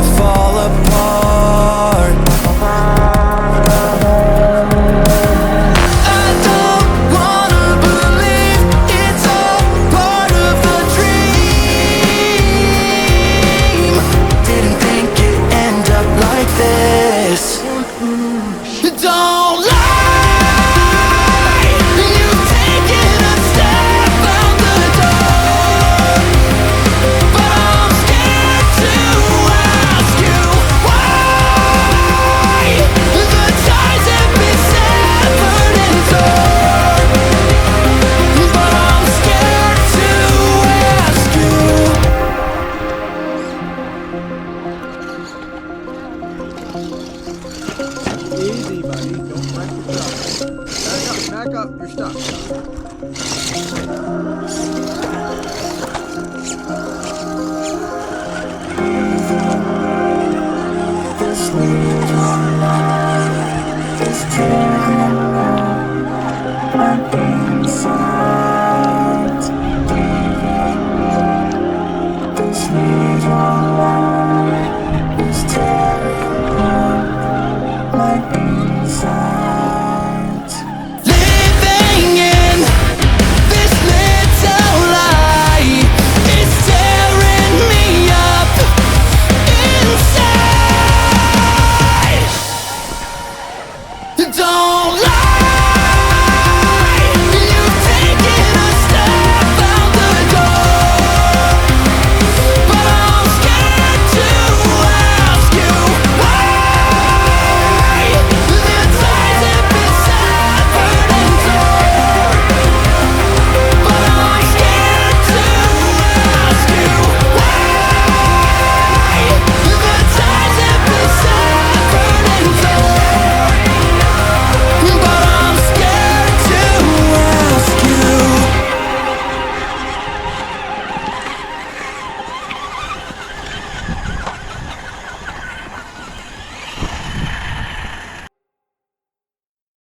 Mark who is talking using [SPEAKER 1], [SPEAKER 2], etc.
[SPEAKER 1] I fall apart. I don't wanna believe it's all part of the dream. Didn't think it'd end up like this. Don't lie, you've taken a step out the door, but I'm scared to ask you why. The ties have been severed and torn, but I'm scared to ask you.
[SPEAKER 2] Easy, buddy. Don't wreck the truck. Back up. You're stuck.